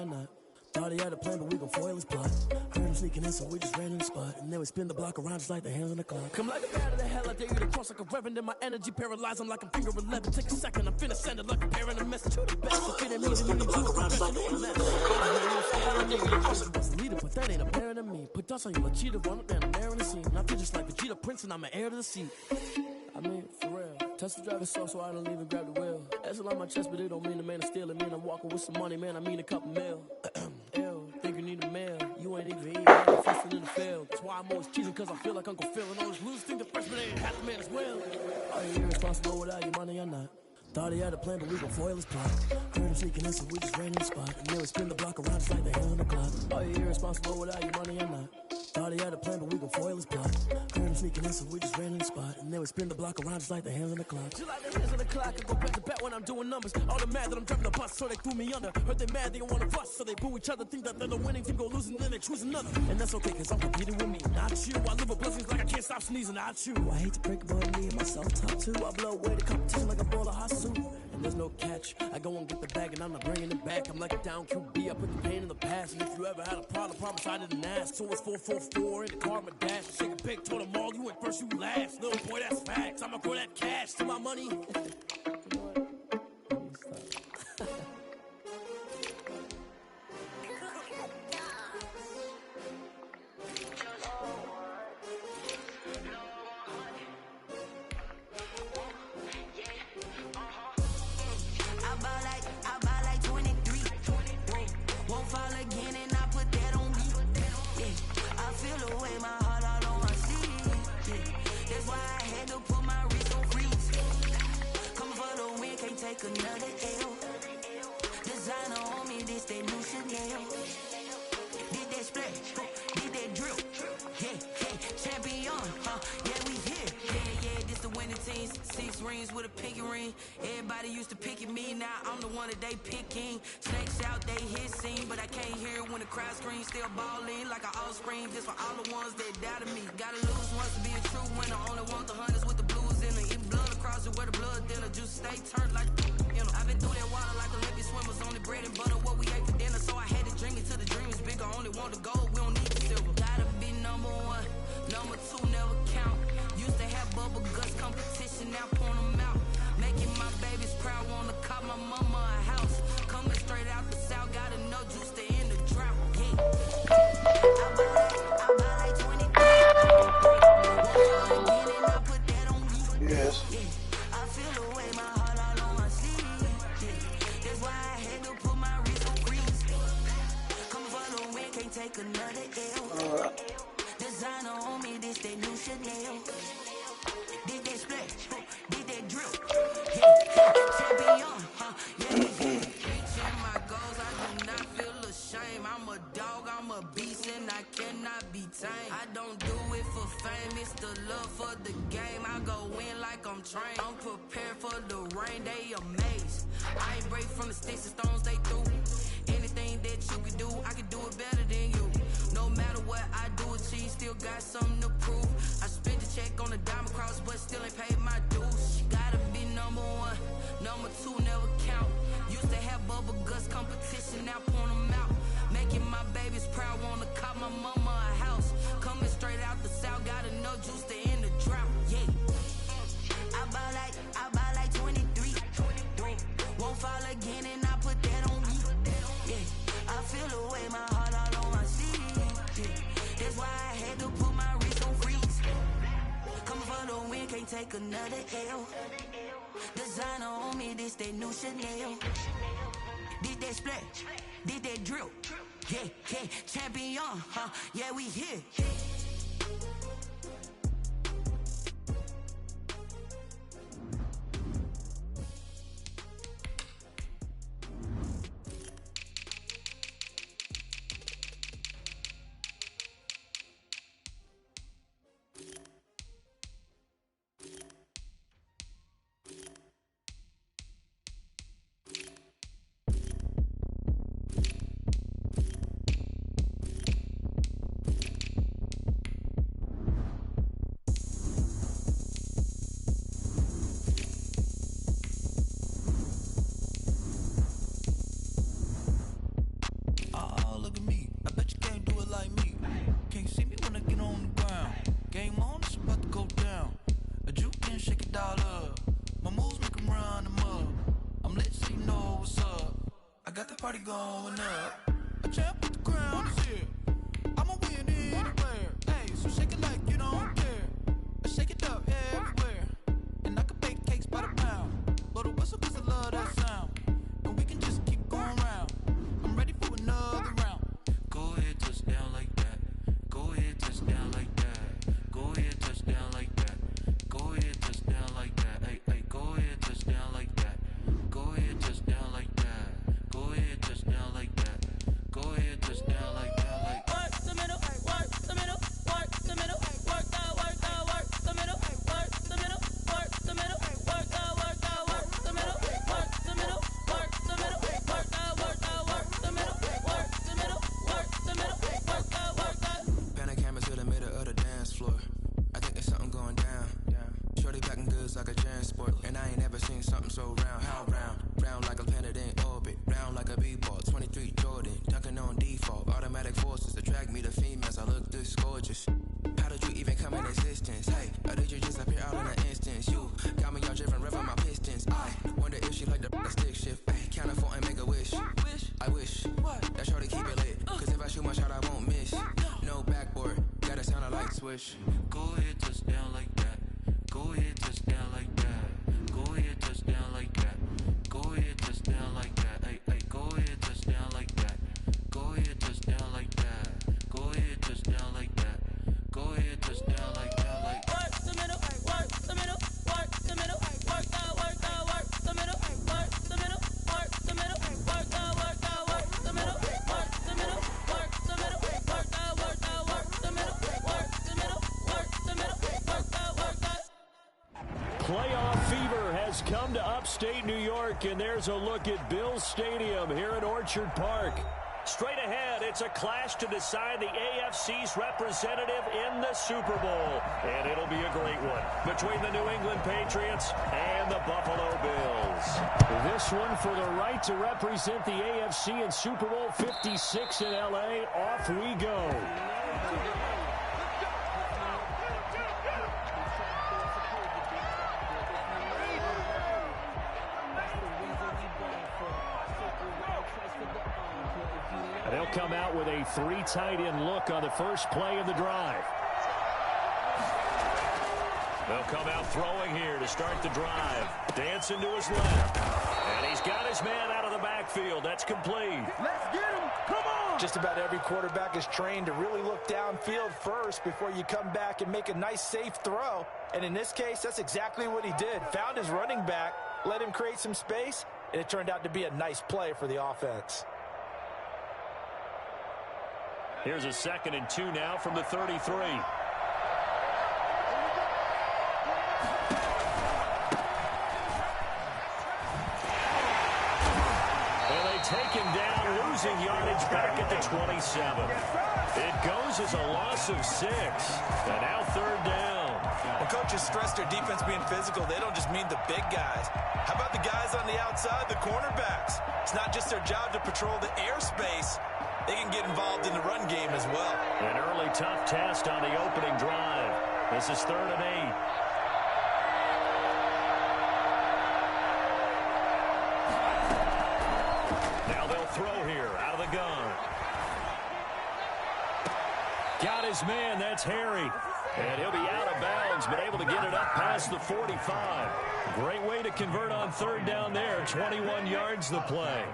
or not. Thought he had a plan, but we gon' foil his plot. Heard him sneaking in, so we just ran in the spot. And then we spin the block around just like the hands on the clock. Come like a bat of the hell, I dare you to cross like a reverend. And my energy paralyzed, I'm like I'm finger 11. Take a second, I'm finna send it like a parent a message to the best. So fit it means you need to do a professional mess. I leader, but that ain't apparent to me. Put dust on you like cheetah, run up down the air in the scene. I feel just like Vegeta Prince, and I'm an heir to the seat. I mean, for real. Tesla driving slow, so I don't even grab the wheel. That's on my chest, but it don't mean the man is stealing. Mean I'm walking with some money, man. I mean a couple mil. Ew, think you need a mail. You ain't even eating, man. I'm feasting in the field. That's why I'm always cheesing, cause I feel like Uncle Phil. And all those losers think the freshman ain't half the man as well. Are you irresponsible without your money or not? Thought he had a plan, but we gon' foil his plot. Heard him sneaking in, so we just ran in the spot. And then we spin the block around just like the hands on the clock. Are you irresponsible without your money or not? Thought he had a plan, but we gon' foil his plot. Heard him sneaking in, so we just ran in the spot. And then we spin the block around just like the hands on the clock. Just like the hands on the clock, I go back to back when I'm doing numbers. All the mad that I'm driving the bus, so they threw me under. Heard they mad, they don't wanna bust, so they boo each other. Think that they're the winning team, go losing, then they choose another. And that's okay, cause I'm competing with me, not you. I live with blessings like I can't stop sneezing, not you. I hate to break it, but me and myself top two. I blow away the competition like a ball of hot soup. And there's no catch, I go and get the bag and I'm not bringing it back. I'm like a down QB, I put the pain in the past. And if you ever had a problem, promise I didn't ask. So it's 444 in the car, my dash. Shake a pig, told them all, you went first, you last. Little boy, that's facts, I'ma grow that cash to my money. Another L. Designer on me, this that new Chanel. Did that splash, did that drill. Yeah, champion, yeah, we here. Yeah, this the winning team. 6 rings with a pinky ring. Everybody used to pick at me, now I'm the one that they picking. Snakes out, they hit scene, but I can't hear it when the crowd screams. Still balling like an offspring. This for all the ones that doubted me. Gotta lose once to be a true winner. Only want the hunters with the blues in it. Eat blood across it where the blood dinner. Juice stay turned like I've been through that water like Olympic swimmers. Only bread and butter, what we ate for dinner. So I had to drink it till the dream is bigger. Only want the gold, we don't need the silver. Gotta be number 1, number 2 never count. Used to have bubble guts competition, now point them out. Making my babies proud, wanna call my mama a house. Coming straight out the south, gotta know juice to end the drought. Yeah, I buy like 23. Again and I put that on you. Yes. Yeah, I feel the way my heart all on my sleeve. That's why I had to put my wrist on freeze. Come for the win, can't take another L. Designer on me, this that new Chanel. Did that splash, did that drill. Yeah, champion, yeah. Reaching my goals, I do not feel ashamed. I'm a dog, I'm a beast, and I cannot be tamed. I don't do it for fame, it's the love for the game. I go in like I'm trained. I'm prepared for the rain, they amazed. I ain't break from the sticks and stones they threw. Anything that you can do, I can do it better than you. No matter what I do, achieve, still got something to prove. I spent the check on the diamond cross, but still ain't paid my dues. Gotta be number 1, number 2 never count. Used to have bubble guts competition, now point them out. Making my babies proud, wanna call my mama a house. Coming straight out the south, gotta know juice to end the drought. Yeah, I buy like 23. Won't fall again and I put that on me. Yeah, I feel the way my heart all on my sleeve. Yeah, that's why I had to put my wrist on freeze. Coming for the win, can't take another L. Designer on me, this that new Chanel. Did that splash, did that drill. Yeah, champion, yeah, we here. going up. A champ with the crown is here. I'ma win anywhere. Hey, so shake it like you don't care. I shake it up everywhere. And I can bake cakes by the pound. Blow the whistle 'cause I love that sound. And we can just keep going round. I'm ready for another round. Go ahead, touch down like that. Go ahead, touch down like that. Go ahead, touch down like that. Go ahead, touch down like that. Hey, hey, go ahead, touch down like that. Go ahead, touch down like that. Go ahead, touch down like that. Go ahead, touch down like that. Like work the middle, work the middle, work the middle, work that, work that, work the middle, work the middle, work the middle, work that, work that, work the middle, work the middle, work the middle, work that, work that, work the middle, work the middle, work the middle, work that, work that. Panic camera to the middle of the dance floor. I think there's something going down. Shorty packing goods like a transport, and I ain't never seen something so round. How round? Round like a planet in orbit, round like a b-ball. 23 Jordan, dunking on default. Automatic forces attract me to females. I look this gorgeous. How did you even come in existence? Hey, or did you just appear out in an instance? You got me all driven, revving my pistons. I wonder if she like the stick shift. Hey, count a 4 and make a wish. I wish that shorty keep it lit, 'cause if I shoot my shot, I won't miss. No backboard, gotta sound a light switch. Go ahead, touch down like that. Go ahead, touch down like that. Go ahead, touch down like that. Go ahead, touch down like that. Hey, hey, go ahead, touch down like that. Go ahead, touch down like that. Go ahead, touch down like that. Go ahead, touch down like that. Like work the middle, work the middle, work the middle, work that, work that, work the middle, work the middle, work the middle, work that, work that, work the middle, work the middle, work the middle, work that, work that, work the middle, work the middle, work the middle, work that, work that. Playoff fever has come to upstate New York, and there's a look at Bills Stadium here at Orchard Park. Straight ahead, it's a clash to decide the AFC's representative in the Super Bowl. And it'll be a great one between the New England Patriots and the Buffalo Bills. This one for the right to represent the AFC in Super Bowl 56 in L.A. Off we go. They'll come out with a 3 tight end look on the first play of the drive. They'll come out throwing here to start the drive. Dancing to his left. And he's got his man out of the backfield. That's complete. Let's get him. Come on. Just about every quarterback is trained to really look downfield first before you come back and make a nice, safe throw. And in this case, that's exactly what he did. Found his running back, let him create some space, and it turned out to be a nice play for the offense. Here's a 2nd and 2 now from the 33. And they take him down, losing yardage back at the 27. It goes as a loss of 6. And now 3rd down. When coaches stress their defense being physical, they don't just mean the big guys. How about the guys on the outside, the cornerbacks? It's not just their job to patrol the airspace. They can get involved in the run game as well. An early tough test on the opening drive. This is 3rd and 8. Now they'll throw here out of the gun. Got his man, that's Harry. And he'll be out of bounds, but able to get it up past the 45. Great way to convert on 3rd down there. 21 yards the play.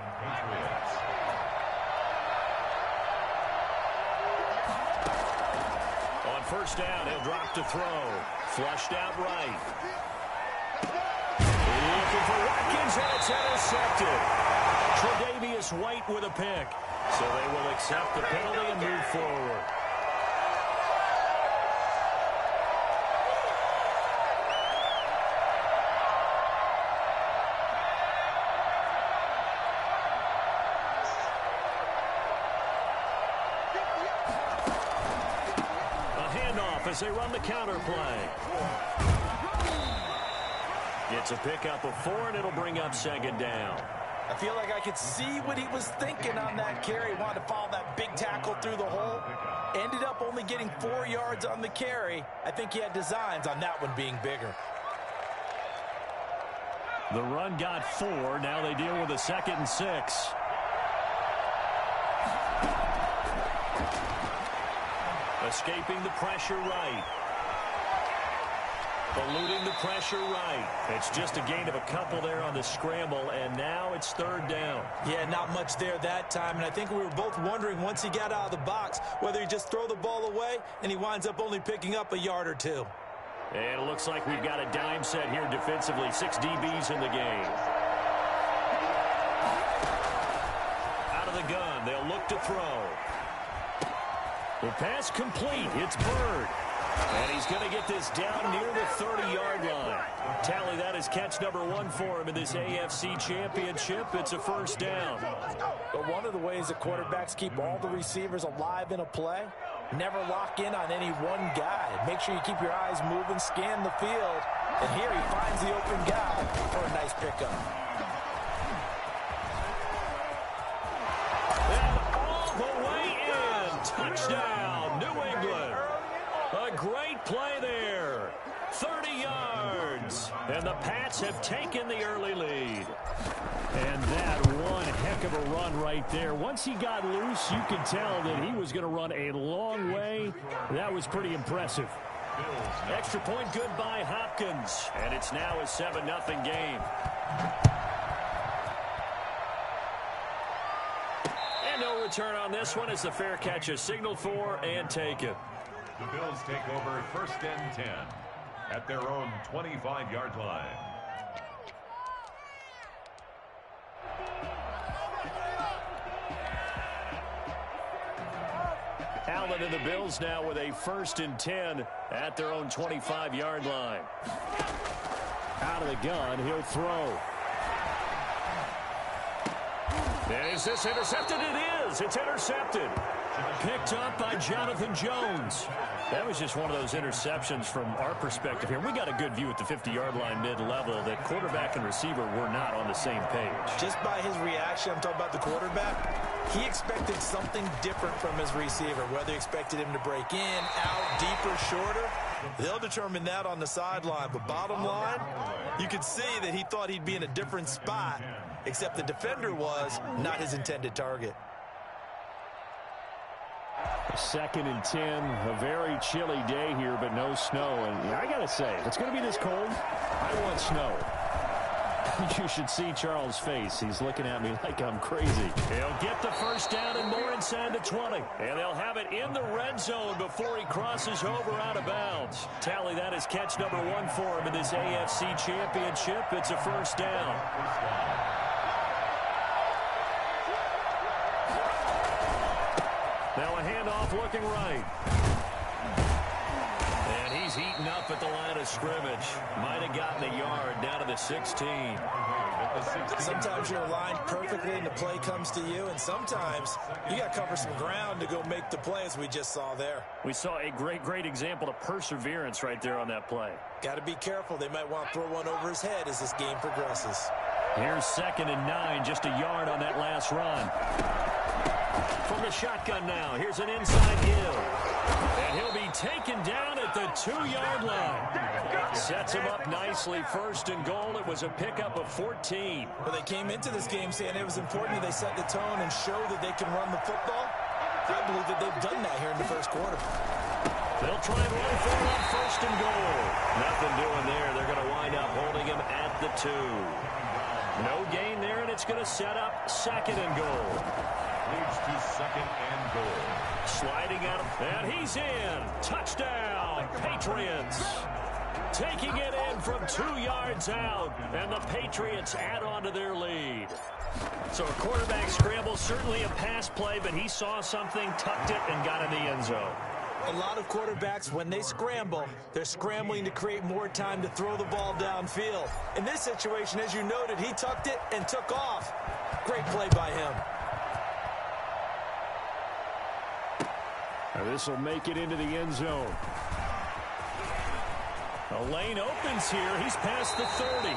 On 1st down, he'll drop to throw. Flushed out right. Looking for Watkins, and it's intercepted. Tre'Davious White with a pick. So they will accept the penalty and move forward. As they run the counter play. It's a pickup of 4, and it'll bring up 2nd down. I feel like I could see what he was thinking on that carry. Wanted to follow that big tackle through the hole. Ended up only getting 4 yards on the carry. I think he had designs on that one being bigger. The run got 4. Now they deal with a 2nd and 6. Escaping the pressure right. Eluding the pressure right. It's just a gain of a couple there on the scramble, and now it's third down. Yeah, not much there that time, and I think we were both wondering once he got out of the box whether he just throw the ball away, and he winds up only picking up a yard or two. And it looks like we've got a dime set here defensively. 6 DBs in the game. Out of the gun, they'll look to throw. The pass complete. It's Bird. And he's going to get this down near the 30-yard line. Tally that is catch number 1 for him in this AFC Championship. It's a first down. But one of the ways that quarterbacks keep all the receivers alive in a play, never lock in on any one guy. Make sure you keep your eyes moving, scan the field. And here he finds the open guy for a nice pickup. And all the way in. Touchdown, New England. A great play there. 30 yards. And the Pats have taken the early lead. And that one heck of a run right there. Once he got loose, you could tell that he was going to run a long way. That was pretty impressive. Extra point good by Hopkins. And it's now a 7-0 game. And no return on this one as the fair catch is signaled for and taken. The Bills take over 1st and 10 at their own 25-yard line. Allen and the Bills now with a 1st and 10 at their own 25-yard line. Out of the gun, he'll throw. And is this intercepted? It is. It's intercepted. Picked up by Jonathan Jones. That was just one of those interceptions from our perspective here. We got a good view at the 50-yard line mid-level that quarterback and receiver were not on the same page. Just by his reaction, I'm talking about the quarterback, he expected something different from his receiver, whether he expected him to break in, out, deeper, shorter. They'll determine that on the sideline. But bottom line, you could see that he thought he'd be in a different spot, except the defender was not his intended target. 2nd and 10, a very chilly day here, but no snow. And I got to say, if it's going to be this cold, I want snow. You should see Charles' face. He's looking at me like I'm crazy. He'll get the first down and more inside the 20. And they'll have it in the red zone before he crosses over out of bounds. Tally that is catch number 1 for him in this AFC Championship. It's a first down. Now a handoff looking right. And he's eaten up at the line of scrimmage. Might have gotten a yard down to the 16. Sometimes you're aligned perfectly and the play comes to you, and sometimes you got to cover some ground to go make the play, as we just saw there. We saw a great example of perseverance right there on that play. Got to be careful. They might want to throw one over his head as this game progresses. Here's 2nd and 9, just a yard on that last run. From the shotgun now, here's an inside give. And he'll be taken down at the 2-yard line. Sets him up nicely, 1st and goal. It was a pickup of 14. Well, they came into this game saying it was important that they set the tone and show that they can run the football. I believe that they've done that here in the 1st quarter. They'll try and run for it on 1st and goal. Nothing doing there. They're going to wind up holding him at the 2. No gain there, and it's going to set up 2nd and goal. Leads to 2nd and goal. Sliding out, and he's in. Touchdown, Patriots. Taking it in from 2 yards out, and the Patriots add on to their lead. So a quarterback scramble, certainly a pass play, but he saw something, tucked it, and got in the end zone. A lot of quarterbacks, when they scramble, they're scrambling to create more time to throw the ball downfield. In this situation, as you noted, he tucked it and took off. Great play by him. This will make it into the end zone. A lane opens here. He's past the 30.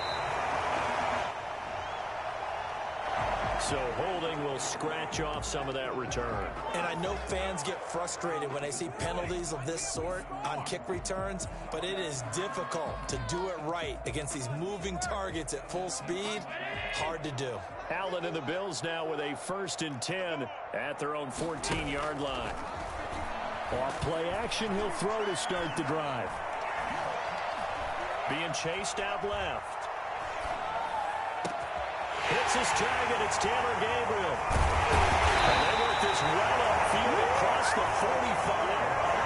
So holding will scratch off some of that return. And I know fans get frustrated when they see penalties of this sort on kick returns, but it is difficult to do it right against these moving targets at full speed. Hard to do. Allen and the Bills now with a 1st and 10 at their own 14-yard line. Off play action, he'll throw to start the drive. Being chased out left. Hits his target. It's Taylor Gabriel. And they work this right upfield across the 45.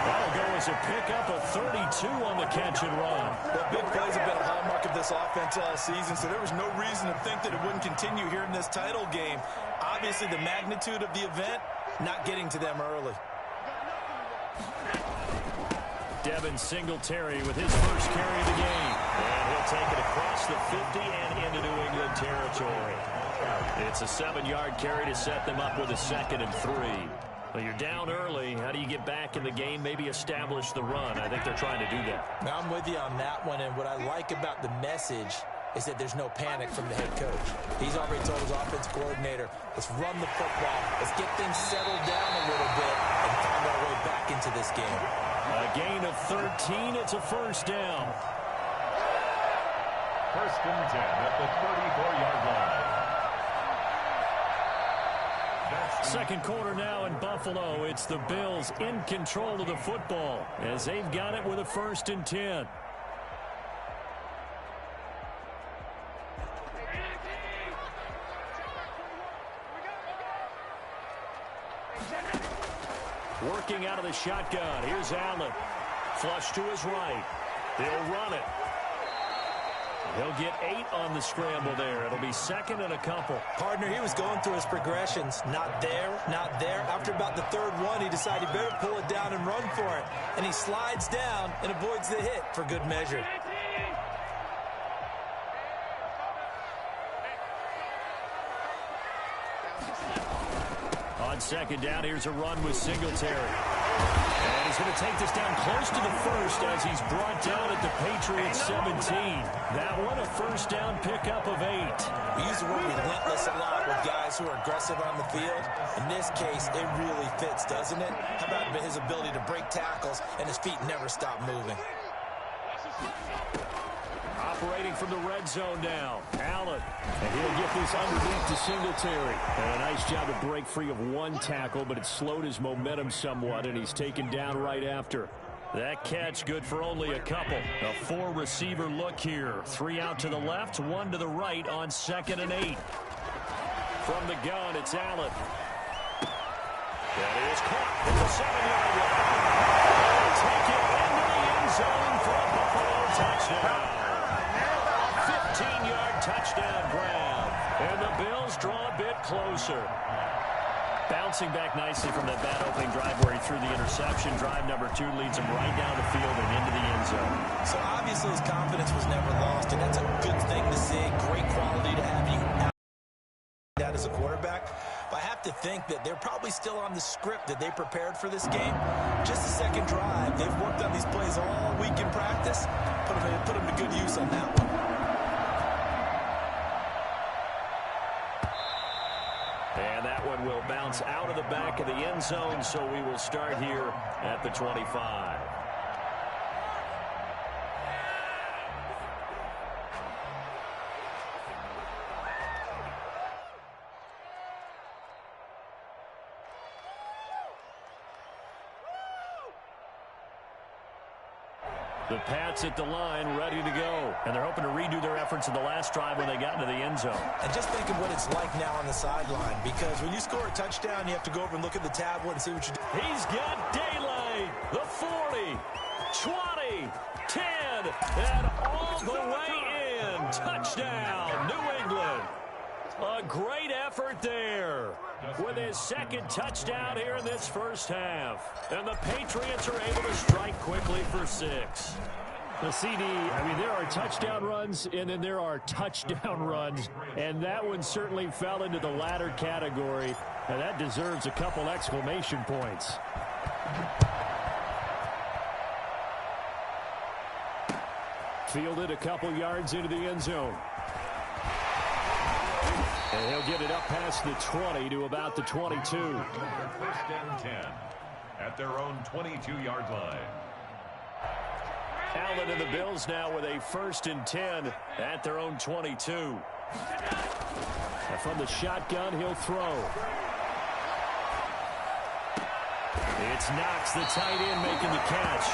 That'll go as a pickup of 32 on the catch and run. Well, big plays have been a hallmark of this offense all season, so there was no reason to think that it wouldn't continue here in this title game. Obviously, the magnitude of the event not getting to them early. Devin Singletary with his first carry of the game. And he'll take it across the 50 and into New England territory. It's a 7-yard carry to set them up with a 2nd and 3. Well, you're down early. How do you get back in the game, maybe establish the run? I think they're trying to do that. Now, I'm with you on that one, and what I like about the message is that there's no panic from the head coach. He's already told his offense coordinator, let's run the football, let's get things settled down a little bit and find our way back into this game. A gain of 13. It's a first down. 1st and 10 at the 34-yard line. Second quarter now in Buffalo. It's the Bills in control of the football as they've got it with a 1st and 10. Working out of the shotgun. Here's Allen. Flush to his right. He'll run it. He'll get 8 on the scramble there. It'll be 2nd and a couple. Partner, he was going through his progressions. Not there, not there. After about the 3rd one, he decided he better pull it down and run for it. And he slides down and avoids the hit for good measure. On 2nd down, here's a run with Singletary. And he's going to take this down close to the 1st as he's brought down at the Patriots 17. That one, a 1st down pickup of 8. We use the word relentless a lot with guys who are aggressive on the field. In this case, it really fits, doesn't it? How about his ability to break tackles and his feet never stop moving? Operating from the red zone now. Allen. And he'll get this underneath to Singletary. And a nice job to break free of one tackle, but it slowed his momentum somewhat, and he's taken down right after. That catch good for only a couple. A 4-receiver look here. 3 out to the left, 1 to the right on 2nd and 8. From the gun, it's Allen. That is caught at the 7-yard line. Take it into the end zone for a Buffalo touchdown. 15-yard touchdown grab. And the Bills draw a bit closer. Bouncing back nicely from that bad opening drive where he threw the interception. Drive number 2 leads him right down the field and into the end zone. So obviously his confidence was never lost, and that's a good thing to see. Great quality to have you out that as a quarterback. But I have to think that they're probably still on the script that they prepared for this game. Just the 2nd drive. They've worked on these plays all week in practice. Put them to good use on that one. And that one will bounce out of the back of the end zone, so we will start here at the 25. The Pats at the line, ready to go. And they're hoping to redo their efforts in the last drive when they got into the end zone. And just think of what it's like now on the sideline, because when you score a touchdown, you have to go over and look at the tablet and see what you do. He's got daylight. The 40, 20, 10, and all the way in. Touchdown, New England. A great effort there with his 2nd touchdown here in this first half. And the Patriots are able to strike quickly for 6. The CD, I mean, there are touchdown runs, and then there are touchdown runs. And that one certainly fell into the latter category. And that deserves a couple exclamation points. Fielded a couple yards into the end zone. And he'll get it up past the 20 to about the 22. 1st and 10 at their own 22-yard line. Allen and the Bills now with a 1st and 10 at their own 22. And from the shotgun, he'll throw. It's Knox, the tight end, making the catch.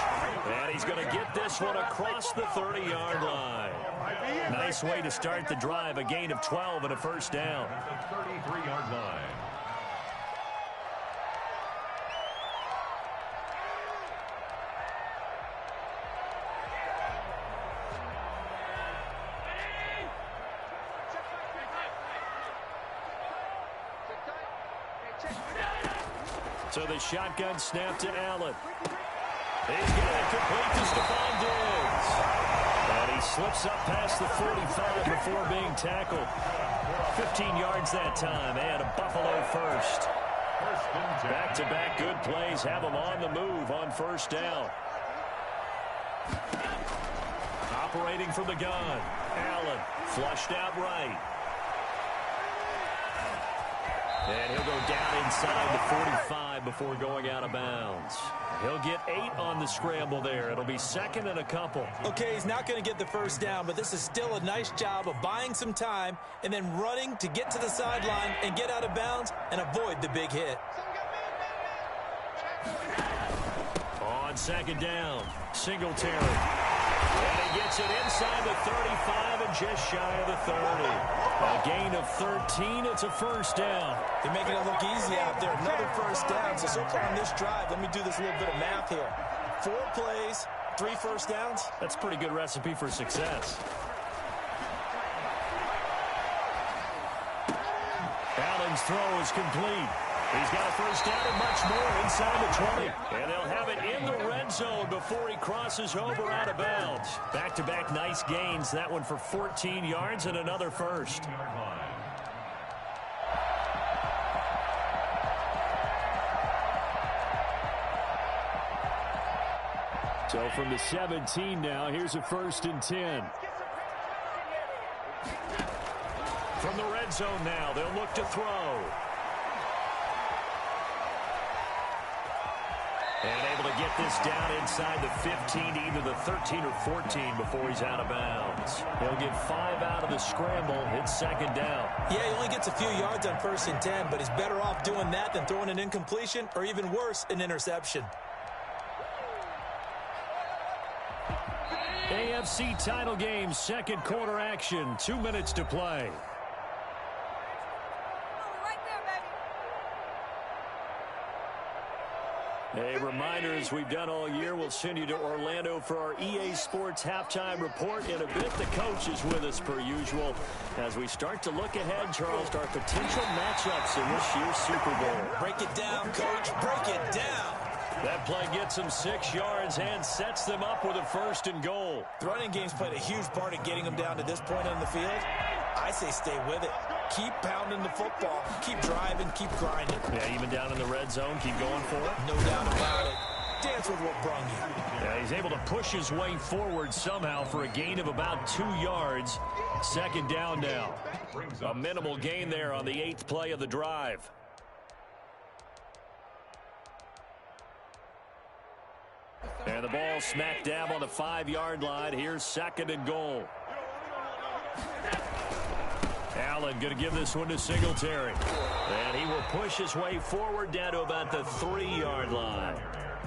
And he's going to get this one across the 30-yard line. Nice way to start the drive, a gain of 12 and a first down. 33-yard line. So the shotgun snap to Allen. He's going to complete to Stephon Diggs. And he slips up past the 45 before being tackled. 15 yards that time, and a Buffalo first. Back-to-back good plays have them on the move on first down. Operating from the gun. Allen flushed out right. And he'll go down inside the 45 before going out of bounds. He'll get 8 on the scramble there. It'll be second and a couple. Okay, he's not going to get the first down, but this is still a nice job of buying some time and then running to get to the sideline and get out of bounds and avoid the big hit. On second down, Singletary. And he gets it inside the 35 and just shy of the 30. A gain of 13. It's a first down. They're making it look easy out there. Another first down. So far on this drive, let me do this little bit of math here. 4 plays, 3 first downs. That's a pretty good recipe for success. Allen's throw is complete. He's got a first down and much more inside the 20. And they'll have it in the red zone before he crosses over out of bounds. Back-to-back nice gains. That one for 14 yards and another first. So from the 17 now, here's a 1st and 10. From the red zone now, they'll look to throw. And able to get this down inside the 15 to either the 13 or 14 before he's out of bounds. He'll get 5 out of the scramble. It's second down. Yeah, he only gets a few yards on 1st and 10, but he's better off doing that than throwing an incompletion or even worse, an interception. AFC title game, second quarter action. 2 minutes to play. A reminder, as we've done all year, we'll send you to Orlando for our EA Sports halftime report. In a bit, the coach is with us per usual. As we start to look ahead, Charles, to our potential matchups in this year's Super Bowl. Break it down, Coach. Break it down. That play gets them 6 yards and sets them up with a 1st and goal. The running game's played a huge part in getting them down to this point on the field. I say stay with it. Keep pounding the football. Keep driving. Keep grinding. Yeah, even down in the red zone, keep going for it. No doubt about it. Dance with what brung you. Yeah, he's able to push his way forward somehow for a gain of about 2 yards. Second down now. A minimal gain there on the 8th play of the drive. And the ball smack dab on the 5-yard line. Here's 2nd and goal. Allen going to give this one to Singletary. And he will push his way forward down to about the 3-yard line.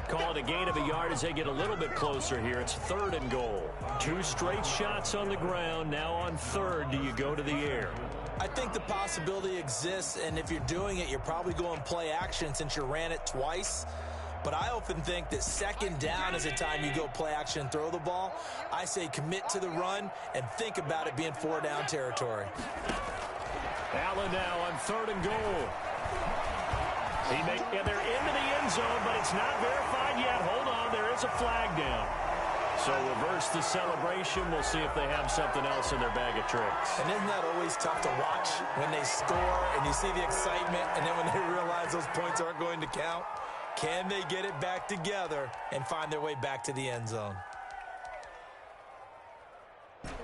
Call it a gain of a yard as they get a little bit closer here. It's 3rd and goal. 2 straight shots on the ground. Now on 3rd, do you go to the air? I think the possibility exists, and if you're doing it, you're probably going play action since you ran it twice. But I often think that 2nd down is the time you go play action and throw the ball. I say commit to the run and think about it being 4-down territory. Allen now on 3rd and goal. And they're into the end zone, but it's not verified yet. Hold on, there is a flag down. So reverse the celebration. We'll see if they have something else in their bag of tricks. And isn't that always tough to watch when they score and you see the excitement, and then when they realize those points aren't going to count? Can they get it back together and find their way back to the end zone?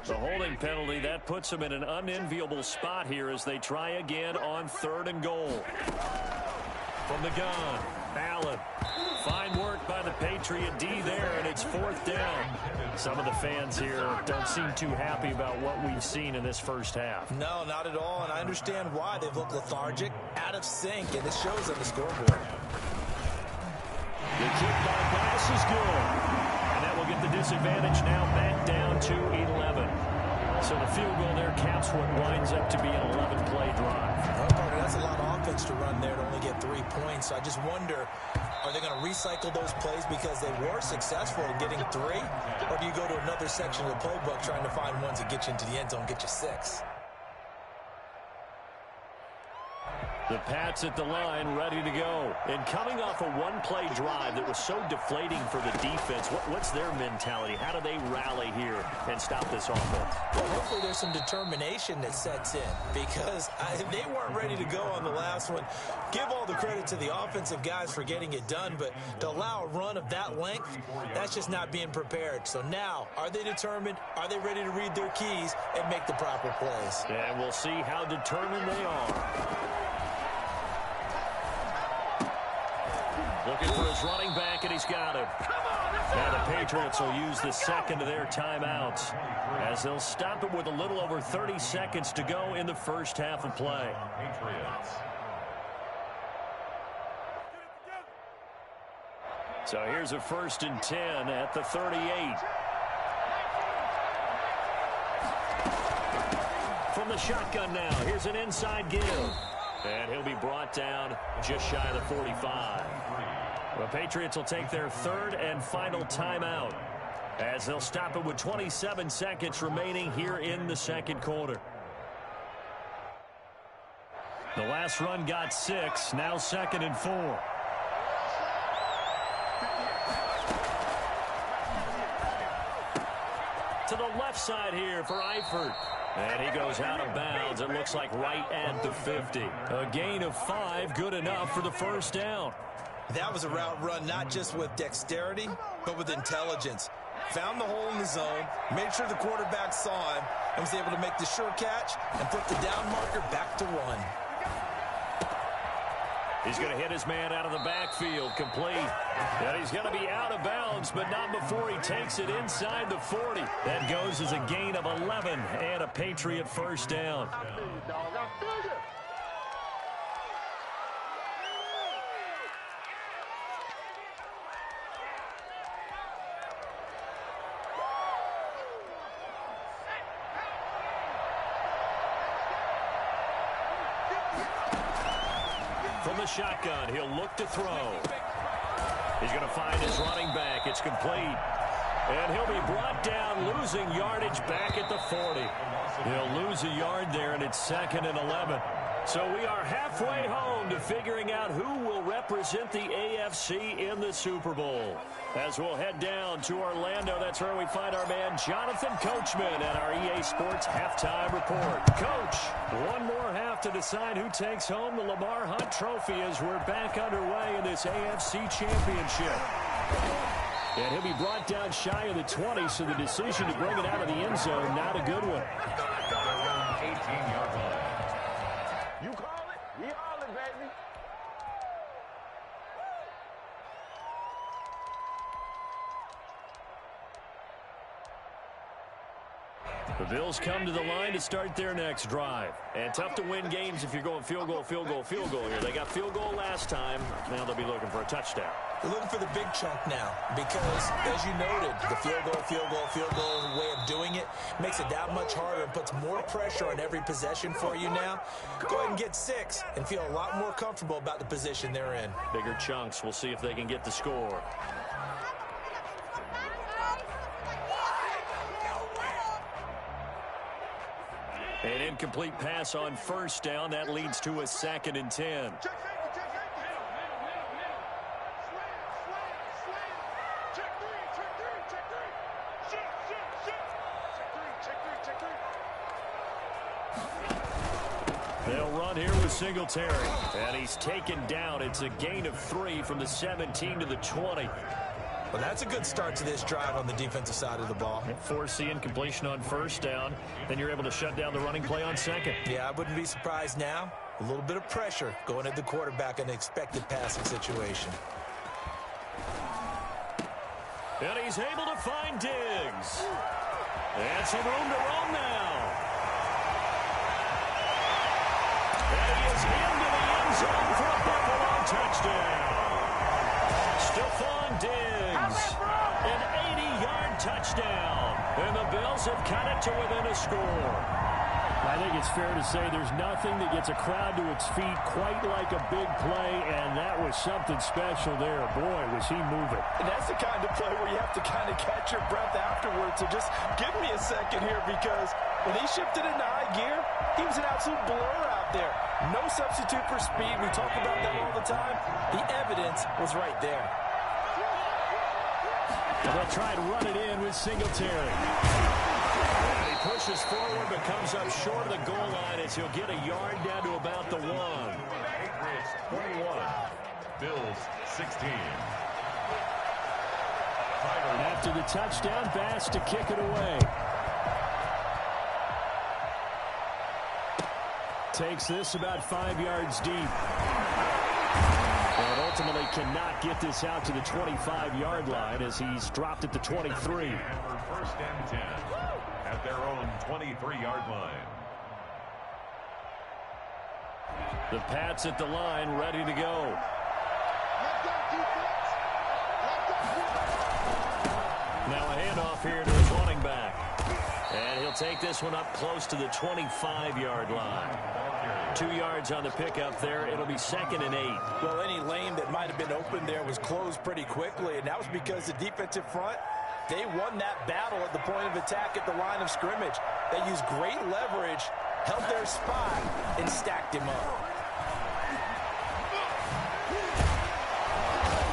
The holding penalty, that puts them in an unenviable spot here as they try again on 3rd and goal. From the gun, Allen. Fine work by the Patriot D there, and it's 4th down. Some of the fans here don't seem too happy about what we've seen in this first half. No, not at all, and I understand why. They've looked lethargic, out of sync, and it shows on the scoreboard. The kick by Bass is good. And that will get the disadvantage now back down to 11. So the field goal there caps what winds up to be an 11-play drive. Well, partner, that's a lot of offense to run there to only get 3 points. So I just wonder, are they going to recycle those plays because they were successful in getting 3? Or do you go to another section of the playbook trying to find ones that get you into the end zone, get you 6? The Pats at the line, ready to go. And coming off a one-play drive that was so deflating for the defense, what's their mentality? How do they rally here and stop this offense? Well, hopefully there's some determination that sets in because they weren't ready to go on the last one. Give all the credit to the offensive guys for getting it done, but to allow a run of that length, that's just not being prepared. So now, are they determined? Are they ready to read their keys and make the proper plays? And we'll see how determined they are. Looking for his running back, and he's got him. Now the Patriots will use the second of their timeouts as they'll stop it with a little over 30 seconds to go in the first half of play. So here's a 1st and 10 at the 38. From the shotgun now, here's an inside give. And he'll be brought down just shy of the 45. The Patriots will take their 3rd and final timeout as they'll stop it with 27 seconds remaining here in the second quarter. The last run got 6, now 2nd and 4. To the left side here for Eifert. And he goes out of bounds. It looks like right at the 50. A gain of 5, good enough for the first down. That was a route run not just with dexterity, but with intelligence. Found the hole in the zone, made sure the quarterback saw him, and was able to make the sure catch and put the down marker back to 1. He's going to hit his man out of the backfield, complete. And he's going to be out of bounds, but not before he takes it inside the 40. That goes as a gain of 11 and a Patriot first down. From the shotgun, he'll look to throw. He's going to find his running back. It's complete. And he'll be brought down, losing yardage back at the 40. He'll lose a yard there, and it's 2nd and 11. So we are halfway home to figuring out who will represent the AFC in the Super Bowl. As we'll head down to Orlando, that's where we find our man Jonathan Coachman at our EA Sports Halftime Report. Coach, one more half to decide who takes home the Lamar Hunt Trophy as we're back underway in this AFC Championship. And he'll be brought down shy of the 20, so the decision to bring it out of the end zone, not a good one. 18-yard line. You call it, we all it, baby. The Bills come to the line to start their next drive. And tough to win games if you're going field goal, field goal, field goal here. They got field goal last time. Now they'll be looking for a touchdown. They're looking for the big chunk now because, as you noted, the field goal way of doing it makes it that much harder and puts more pressure on every possession for you now. Go ahead and get 6 and feel a lot more comfortable about the position they're in. Bigger chunks. We'll see if they can get the score. An incomplete pass on first down. That leads to a 2nd and 10. They'll run here with Singletary. And he's taken down. It's a gain of 3 from the 17 to the 20. Well, that's a good start to this drive on the defensive side of the ball. Force the incompletion on first down. Then you're able to shut down the running play on 2nd. Yeah, I wouldn't be surprised now. A little bit of pressure going at the quarterback in an expected passing situation. And he's able to find Diggs. And some room to roam now. And he is into the end zone for a Buffalo touchdown. Stephon touchdown. And the Bills have cut it to within a score. I think it's fair to say there's nothing that gets a crowd to its feet quite like a big play, and that was something special there. Boy, was he moving. And that's the kind of play where you have to kind of catch your breath afterwards. So just give me a second here, because when he shifted into high gear, he was an absolute blur out there. No substitute for speed. We talk about that all the time. The evidence was right there. And they'll try to run it in with Singletary. Pushes forward, but comes up short of the goal line as he'll get a yard down to about the 1. Patriots 21, Bills 16. After the touchdown, Bass to kick it away. Takes this about 5 yards deep. And ultimately cannot get this out to the 25-yard line as he's dropped at the 23. First and 10. At their own 23-yard line. The Pats at the line, ready to go. Now a handoff here to his running back. And he'll take this one up close to the 25-yard line. 2 yards on the pickup there. It'll be 2nd and 8. Well, any lane that might have been open there was closed pretty quickly, and that was because the defensive front, they won that battle at the point of attack at the line of scrimmage. They used great leverage, held their spot, and stacked him up.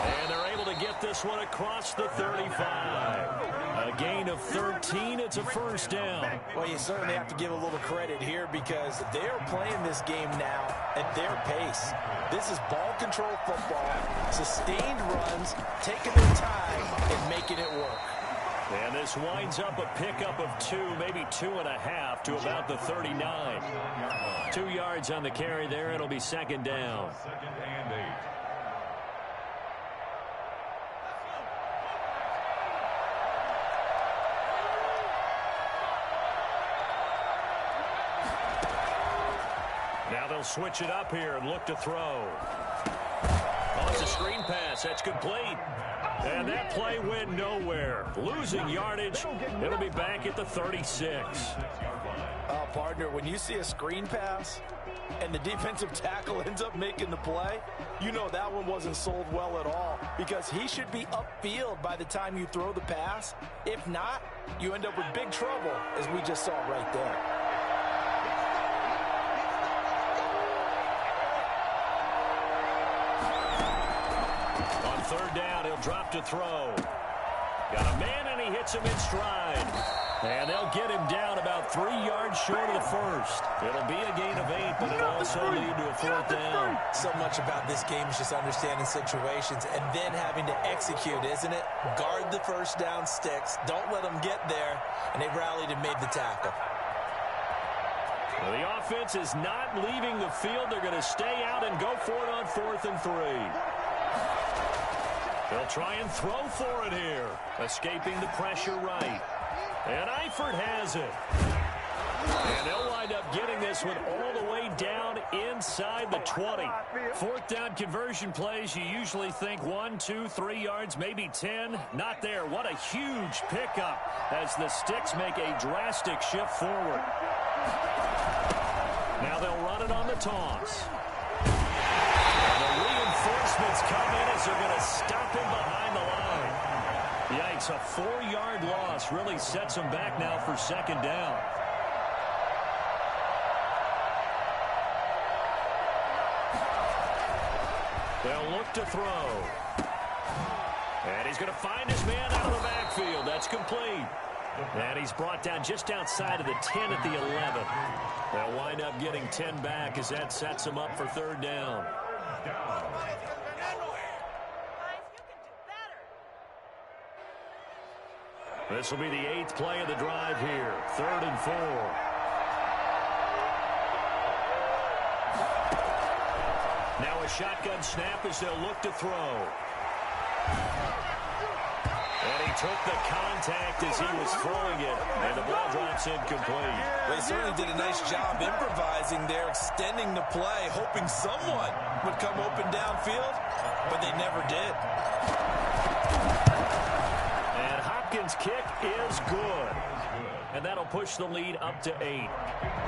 And they're able to get this one across the 35. A gain of 13. It's a first down. Well, you certainly have to give a little credit here because they're playing this game now at their pace. This is ball control football, sustained runs, taking their time and making it work. And this winds up a pickup of 2, maybe 2.5 to about the 39. 2 yards on the carry there. It'll be 2nd down. 2nd and 8. Now they'll switch it up here and look to throw. Oh, it's a screen pass. That's complete. And that play went nowhere. Losing yardage. It'll be back at the 36. Partner, when you see a screen pass and the defensive tackle ends up making the play, you know that one wasn't sold well at all because he should be upfield by the time you throw the pass. If not, you end up with big trouble, as we just saw right there. On 3rd down, he'll drop to throw. Got a man, and he hits him in stride. And they'll get him down about 3 yards short of the first. It'll be a gain of 8, but it'll also lead to a 4th down. So much about this game is just understanding situations and then having to execute, isn't it? Guard the first down sticks. Don't let them get there. And they rallied and made the tackle. Well, the offense is not leaving the field. They're going to stay out and go for it on 4th and 3. They'll try and throw for it here. Escaping the pressure right. And Eifert has it. And they'll wind up getting this one all the way down inside the 20. 4th down conversion plays, you usually think 1, 2, 3 yards, maybe 10. Not there. What a huge pickup as the Sticks make a drastic shift forward. Now they'll run it on the toss. And the reinforcements come in as they're going to stop him behind the line. Yikes, a 4-yard loss really sets them back now for 2nd down. They'll look to throw. And he's going to find his man out of the backfield. That's complete. And he's brought down just outside of the 10 at the 11. They'll wind up getting 10 back as that sets them up for 3rd down. This will be the 8th play of the drive here. 3rd and 4. Now a shotgun snap as they'll look to throw. And he took the contact as he was throwing it, and the ball drops incomplete. They certainly did a nice job improvising there, extending the play, hoping someone would come open downfield, but they never did. Allen's kick is good. And that'll push the lead up to 8.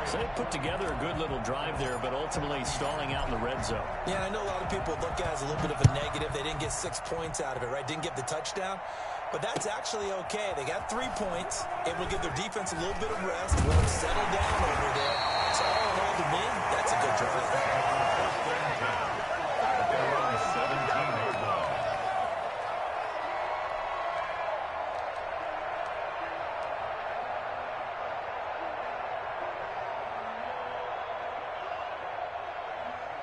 So they put together a good little drive there, but ultimately stalling out in the red zone. Yeah, I know a lot of people look at it as a little bit of a negative. They didn't get 6 points out of it, right? Didn't get the touchdown. But that's actually okay. They got 3 points. Able to give their defense a little bit of rest. Let them settle down over there. So all in all, to me, that's a good drive. They're on 17-yard line.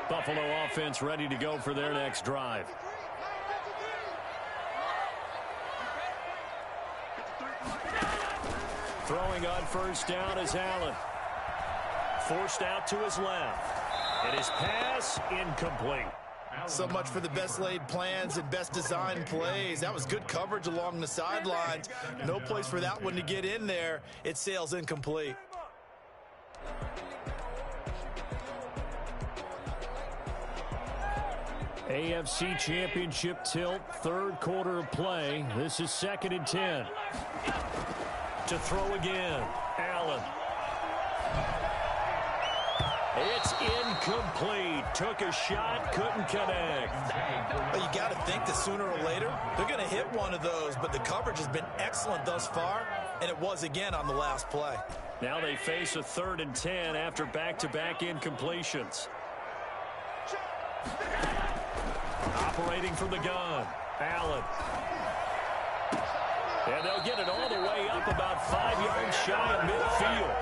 Buffalo offense ready to go for their next drive. Throwing on first down is Allen. Forced out to his left. And his pass incomplete. So much for the best laid plans and best designed plays. That was good coverage along the sidelines. No place for that one to get in there. It sails incomplete. AFC Championship tilt, third quarter of play. This is 2nd and 10. To throw again, Allen. It's incomplete. Took a shot, couldn't connect. Well, you got to think that sooner or later, they're going to hit one of those, but the coverage has been excellent thus far, and it was again on the last play. Now they face a 3rd and 10 after back-to-back incompletions. Operating from the gun, Allen. And they'll get it all the way up about 5 yards shy of midfield.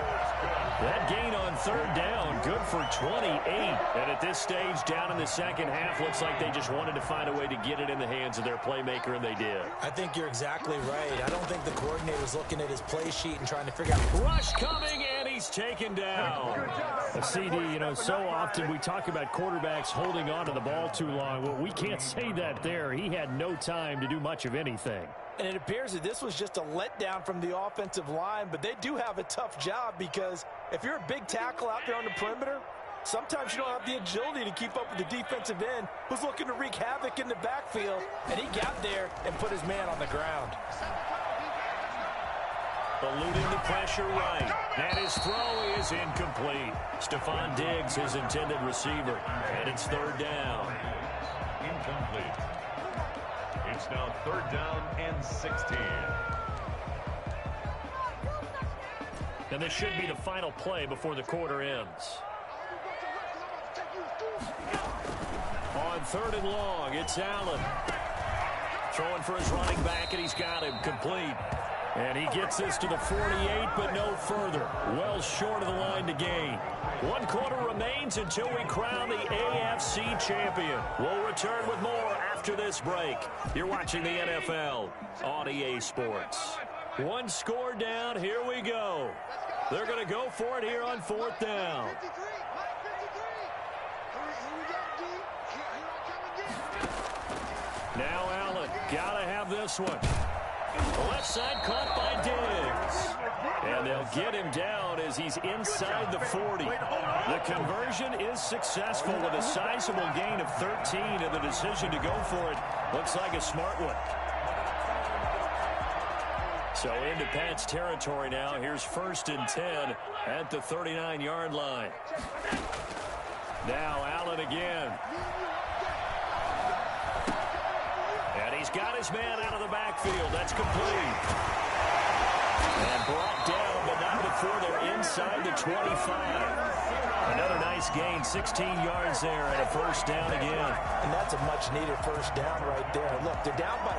That gain on 3rd down, good for 28. And at this stage, down in the second half, looks like they just wanted to find a way to get it in the hands of their playmaker, and they did. I think you're exactly right. I don't think the coordinator's looking at his play sheet and trying to figure out. Rush coming, and he's taken down. A CD, you know, so often we talk about quarterbacks holding on to the ball too long. Well, we can't say that there. He had no time to do much of anything. And it appears that this was just a letdown from the offensive line, but they do have a tough job because if you're a big tackle out there on the perimeter, sometimes you don't have the agility to keep up with the defensive end who's looking to wreak havoc in the backfield, and he got there and put his man on the ground. Eluding the pressure right, and his throw is incomplete. Stephon Diggs, his intended receiver, and it's 3rd down. Incomplete. It's now 3rd down and 16. And this should be the final play before the quarter ends. On 3rd and long, it's Allen. Throwing for his running back, and he's got him complete. And he gets this to the 48, but no further. Well short of the line to gain. 1 quarter remains until we crown the AFC champion. We'll return with more after this break. You're watching the NFL on EA Sports. 1 score down. Here we go. They're going to go for it here on 4th down. Now Allen, got to have this one. Left side caught by Diggs. And they'll get him down as he's inside the 40. The conversion is successful with a sizable gain of 13, and the decision to go for it looks like a smart one. So into Pat's territory now. Here's 1st and 10 at the 39-yard line. Now Allen again. And he's got his man out of the backfield. That's complete. And brought down, but not before they're inside the 25. Another nice gain, 16 yards there, and a 1st down again. And that's a much-needed 1st down right there. Look, they're down by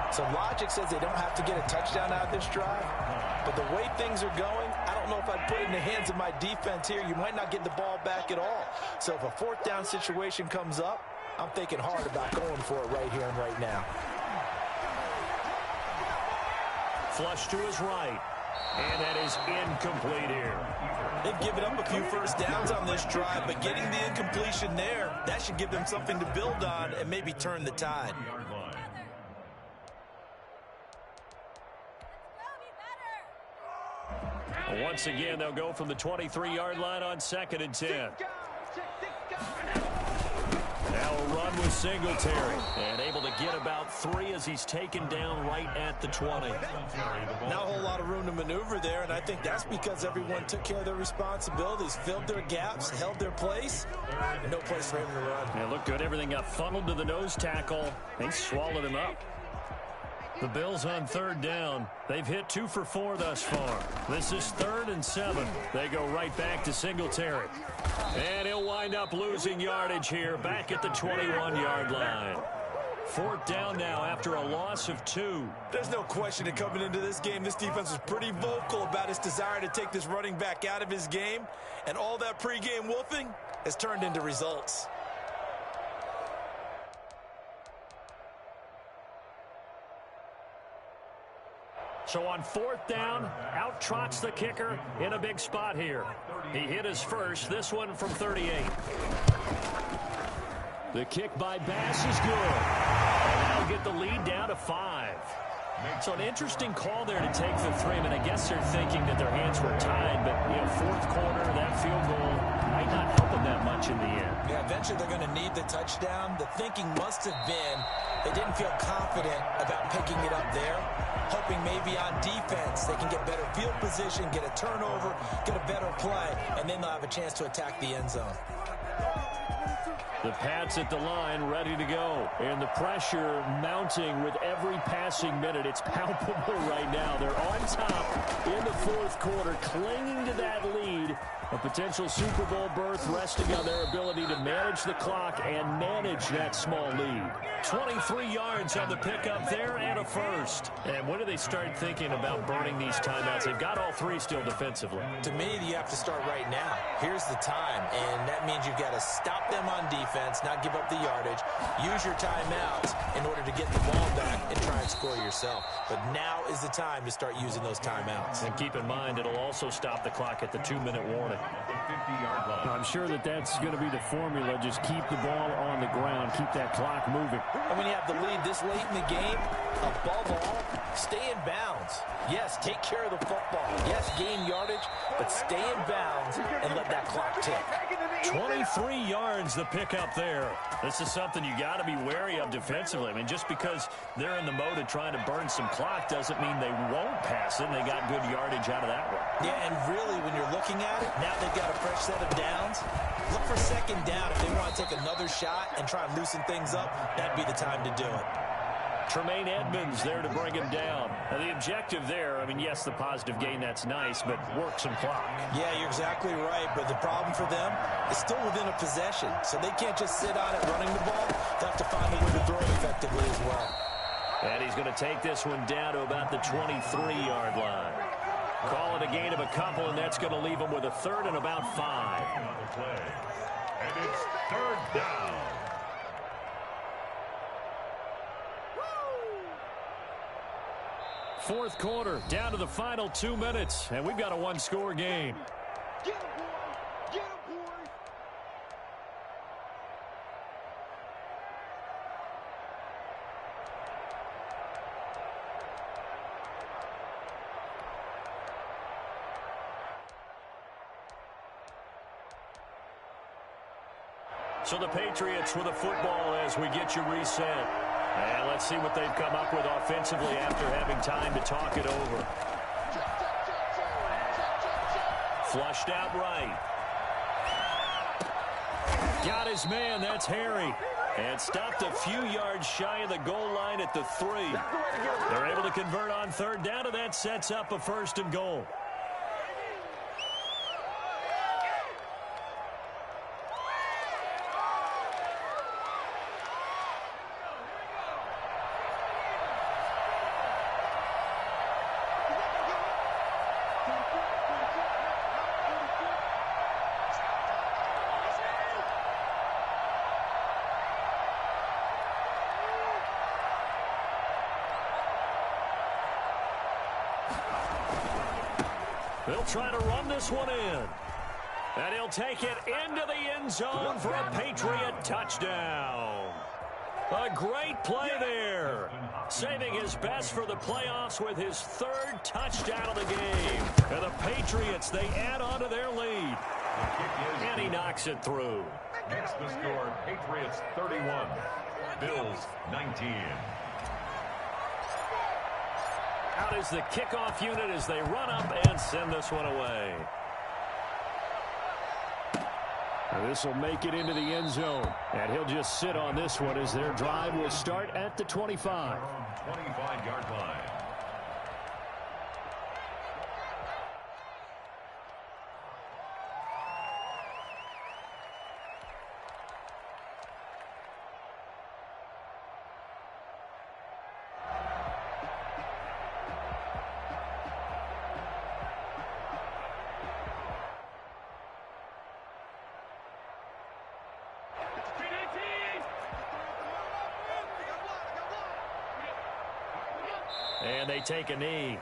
8. So logic says they don't have to get a touchdown out of this drive. But the way things are going, I don't know if I'd put it in the hands of my defense here. You might not get the ball back at all. So if a 4th down situation comes up, I'm thinking hard about going for it right here and right now. Flush to his right. And that is incomplete here. They've given up a few 1st downs on this drive, but getting the incompletion there, that should give them something to build on and maybe turn the tide. Once again, they'll go from the 23-yard line on 2nd and 10. Now a run with Singletary, and able to get about 3 as he's taken down right at the 20. Not a whole lot of room to maneuver there, and I think that's because everyone took care of their responsibilities, filled their gaps, held their place. No place for him to run. Yeah, looked good. Everything got funneled to the nose tackle. They swallowed him up. The Bills on 3rd down. They've hit 2 for 4 thus far. This is 3rd and 7. They go right back to Singletary. And he'll wind up losing yardage here back at the 21-yard line. 4th down now after a loss of 2. There's no question that coming into this game, this defense was pretty vocal about its desire to take this running back out of his game. And all that pregame wolfing has turned into results. So on 4th down, out trots the kicker in a big spot here. He hit his first, this one from 38. The kick by Bass is good. And that'll get the lead down to 5. So an interesting call there to take the 3. I mean, I guess they're thinking that their hands were tied, but, 4th quarter, that field goal might not help them that much in the end. Yeah, eventually they're going to need the touchdown. The thinking must have been they didn't feel confident about picking it up there, hoping maybe on defense they can get better field position, get a turnover, get a better play, and then they'll have a chance to attack the end zone. The Pats at the line ready to go. And the pressure mounting with every passing minute. It's palpable right now. They're on top in the 4th quarter, clinging to that lead. A potential Super Bowl berth resting on their ability to manage the clock and manage that small lead. 23 yards on the pickup there and a first. And when do they start thinking about burning these timeouts? They've got all 3 still defensively. To me, you have to start right now. Here's the time, and that means you've got to stop them on defense, not give up the yardage, use your timeouts in order to get the ball back and try and score yourself. But now is the time to start using those timeouts. And keep in mind, it'll also stop the clock at the 2-minute warning. I'm sure that's going to be the formula. Just keep the ball on the ground. Keep that clock moving. And when you have the lead this late in the game, above all, stay in bounds. Yes, take care of the football. Yes, gain yardage, but stay in bounds and let that clock tick. 23 yards the pickup there. This is something you got to be wary of defensively. I mean, just because they're in the mode of trying to burn some clock doesn't mean they won't pass it. And they got good yardage out of that one. Yeah, and really, when you're looking at it, now they've got a fresh set of downs. Look for 2nd down. If they want to take another shot and try and loosen things up, that'd be the time to do it. Tremaine Edmonds there to bring him down. Now, the objective there, I mean, yes, the positive gain, that's nice, but work some clock. Yeah, you're exactly right, but the problem for them is still within a possession, so they can't just sit on it running the ball. They'll have to find a way to throw it effectively as well. And he's going to take this one down to about the 23-yard line. Call it a gain of a couple, and that's going to leave him with a 3rd and about 5. And it's 3rd down. Fourth quarter, down to the final 2 minutes, and we've got a 1-score game. Get him, boy! Get him, boy! So the Patriots with a football as we get you reset. And let's see what they've come up with offensively after having time to talk it over. Flushed out right. Got his man, that's Harry. And stopped a few yards shy of the goal line at the 3. They're able to convert on 3rd down, and that sets up a 1st and goal. They'll try to run this one in. And he'll take it into the end zone for a Patriot touchdown. A great play there. Saving his best for the playoffs with his 3rd touchdown of the game. And the Patriots, they add on to their lead. And he knocks it through. Makes the score Patriots 31, Bills 19. Out is the kickoff unit as they run up and send this one away. This will make it into the end zone, and he'll just sit on this one as their drive will start at the 25. 25-yard line. And they take a knee.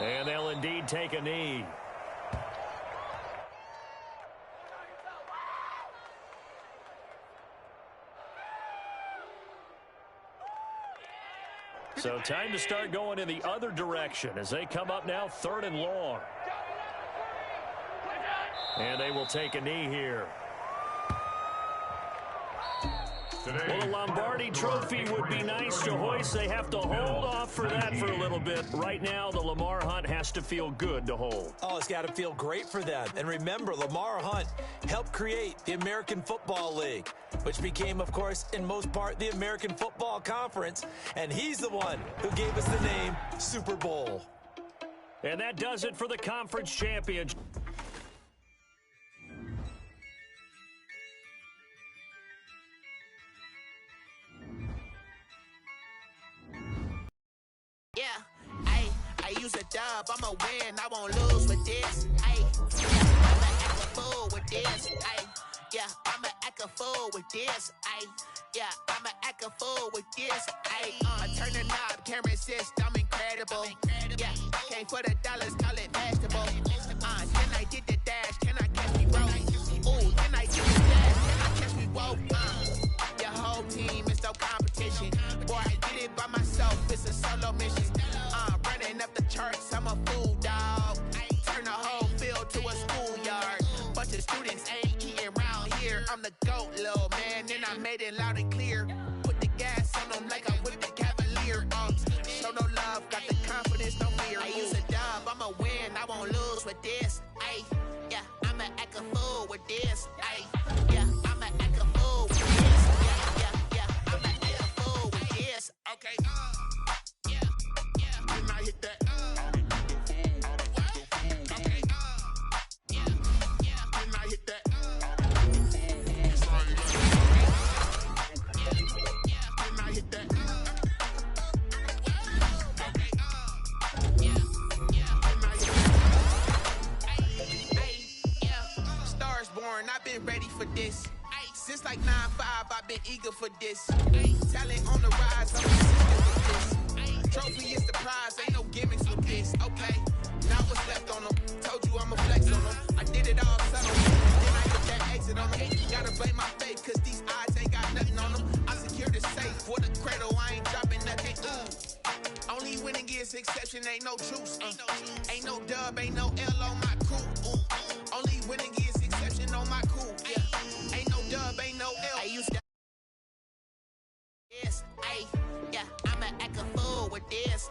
And they'll indeed take a knee. So time to start going in the other direction as they come up now 3rd and long. And they will take a knee here. Well, the Lombardi Trophy would be nice to hoist. They have to hold off for that for a little bit. Right now, the Lamar Hunt has to feel good to hold. Oh, it's got to feel great for them. And remember, Lamar Hunt helped create the American Football League, which became, of course, in most part, the American Football Conference. And he's the one who gave us the name Super Bowl. And that does it for the conference championship. Use a dub, I'ma win, I won't lose with this. Ay, I'ma act a fool with this. Ay, yeah, I'ma act a fool with this. Ay, yeah, I'ma act a fool with this. Ay, turn the knob, camera assist, I'm incredible. Yeah, came for the dollars, call it vegetable. Then I did the dash, can I catch me broke? Ooh, then I did the dash, can I catch me woke? Your whole team is no competition. Boy, I did it by myself, it's a solo mission. Running up the charts, I'm a fool, dog. Turn the whole field to a schoolyard. Bunch of students ain't eating around here. I'm the GOAT, little man, and I made it loud and clear. Put the gas on them like I'm with the Cavalier. Show no love, got the confidence, no fear. I use a dub, I'ma win, I won't lose with this. Ay, yeah, I'ma act a fool with this. Ay, yeah, I'ma act a fool with this. Yeah, I'ma act a fool with this. Okay, and I hit that. Okay. And I hit that. And I hit that. Okay. And I hit that. Stars born, I've been ready for this. Since like 9-5, I've been eager for this. Talent on the rise, I'm consistent with this. Trophy is the prize, ain't no gimmicks with this. Okay, now what's left on them? Told you I'ma flex on them. I did it all subtle, then I hit that exit on them. Gotta blame my faith, cause these odds ain't got nothing on them. I secured the safe for the cradle, I ain't dropping nothing. Only winning is exception, ain't no truce. Ain't no dub, ain't no L on my crew. Only winning is exception on my crew. Yeah, ain't no dub, ain't no L. I used to. Yes, ay, yeah, I'ma act a fool with this.